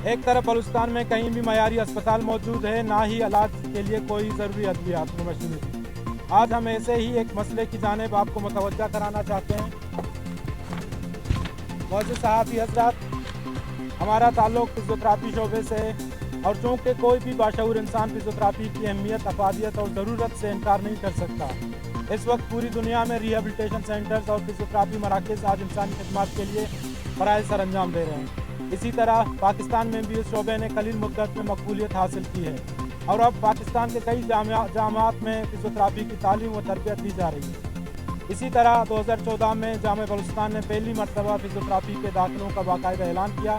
ایک طرف بلوچستان میں کہیں بھی معیاری اسپتال موجود ہے، نہ ہی علاج کے لیے کوئی ضروری ادویات و مشینری۔ آج ہم ایسے ہی ایک مسئلے کی جانب آپ کو متوجہ کرانا چاہتے ہیں۔ معزز صحافی حضرات، ہمارا تعلق فزیوتھراپی شعبے سے ہے، اور چونکہ کوئی بھی باشعور انسان فزیوتھراپی کی اہمیت، افادیت اور ضرورت سے انکار نہیں کر سکتا۔ اس وقت پوری دنیا میں ریہیبلیٹیشن سینٹرز اور فزیوتھراپی مراکز آج انسانی خدمات کے لیے فرائض سر انجام دے رہے ہیں۔ اسی طرح پاکستان میں بھی اس شعبے نے قلیل مدت میں مقبولیت حاصل کی ہے، اور اب پاکستان کے کئی جامعات میں فزیوتھراپی کی تعلیم و تربیت دی جا رہی ہے۔ اسی طرح 2014 میں جامعہ بلوچستان نے پہلی مرتبہ فزیوتھراپی کے داخلوں کا باقاعدہ اعلان کیا،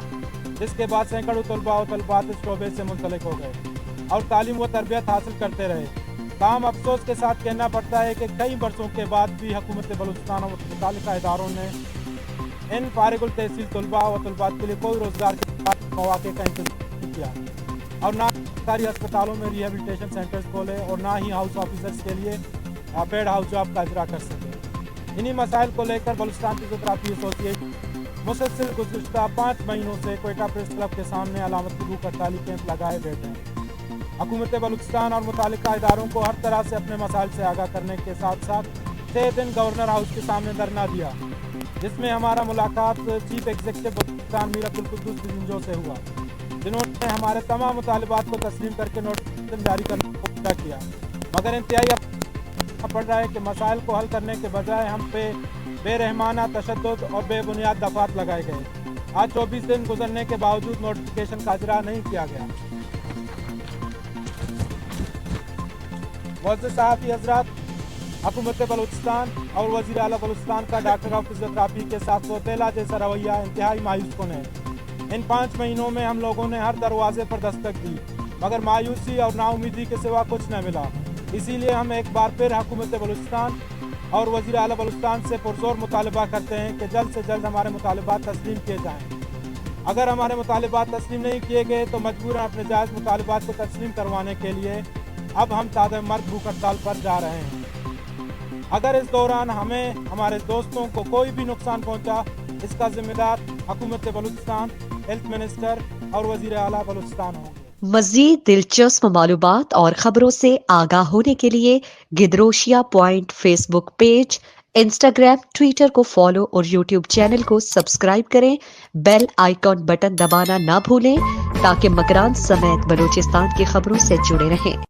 جس کے بعد سینکڑوں طلباء و طالبات اس شعبے سے منسلک ہو گئے اور تعلیم و تربیت حاصل کرتے رہے۔ تاہم افسوس کے ساتھ کہنا پڑتا ہے کہ کئی برسوں کے بعد بھی حکومت بلوچستان اور متعلقہ اداروں نے ان فارغ التحصیل طلباء و طلبات کے لیے کوئی روزگار کے مواقع کا انتظام نہیں کیا، اور نہ سرکاری ہسپتالوں میں ریہیبلیٹیشن سینٹرز کھولے، اور نہ ہی ہاؤس آفیسرز کے لیے پیڈ ہاؤس جاب کا اجرا کر سکے۔ انہی مسائل کو لے کر بلوچستان فزیوتھراپی ایسوسی ایشن مسلسل گزشتہ 5 مہینوں سے کوئٹہ پریس کلب کے سامنے علامت کی بھوک ہڑتالی کیمپ لگائے بیٹھے ہیں۔ حکومت بلوچستان اور متعلقہ اداروں کو ہر طرح سے اپنے مسائل سے آگاہ کرنے کے ساتھ ساتھ 6 دن گورنر ہاؤس کے سامنے دھرنا دیا، جس میں ہمارا ملاقات چیف ایگزیکٹو بلوچستان میر عبدالقدوس بزنجو سے ہوا، جنہوں نے ہمارے تمام مطالبات کو تسلیم کر کے نوٹیفکیشن جاری کرنے کو پورا کیا، مگر انتہائی پڑ رہا ہے کہ مسائل کو حل کرنے کے بجائے ہم پہ بے رحمانہ تشدد اور بے بنیاد دفعات لگائے گئے۔ آج 24 دن گزرنے کے باوجود نوٹیفکیشن کا اجرا نہیں کیا گیا۔ معزز صحافی حضرات، حکومت بلوچستان اور وزیر اعلیٰ بلوچستان کا ڈاکٹر آف فزیوتھراپی کے ساتھ سوتیلا جیسا رویہ انتہائی مایوس کن ہے۔ ان 5 مہینوں میں ہم لوگوں نے ہر دروازے پر دستک دی، مگر مایوسی اور نا امیدی کے سوا کچھ نہ ملا۔ اسی لیے ہم ایک بار پھر حکومت بلوچستان اور وزیر اعلیٰ بلوچستان سے پرزور مطالبہ کرتے ہیں کہ جلد سے جلد ہمارے مطالبات تسلیم کیے جائیں۔ اگر ہمارے مطالبات تسلیم نہیں کیے گئے تو مجبوراً اپنے جائز مطالبات کو تسلیم کروانے کے لیے اب ہم تازہ مرگ بھوک ہڑتال پر جا رہے ہیں۔ اگر اس دوران ہمیں ہمارے دوستوں کو کوئی بھی نقصان پہنچا، اس کا ذمہ دار حکومت بلوچستان، ہیلتھ منسٹر اور وزیر اعلیٰ بلوچستان ہوں گے۔ مزید دلچسپ معلومات اور خبروں سے آگاہ ہونے کے لیے Gadrosia point Facebook page, Instagram, Twitter کو فالو اور یوٹیوب چینل کو سبسکرائب کریں۔ بیل آئیکن بٹن دبانا نہ بھولیں تاکہ مکران سمیت بلوچستان کی خبروں سے جڑے رہیں۔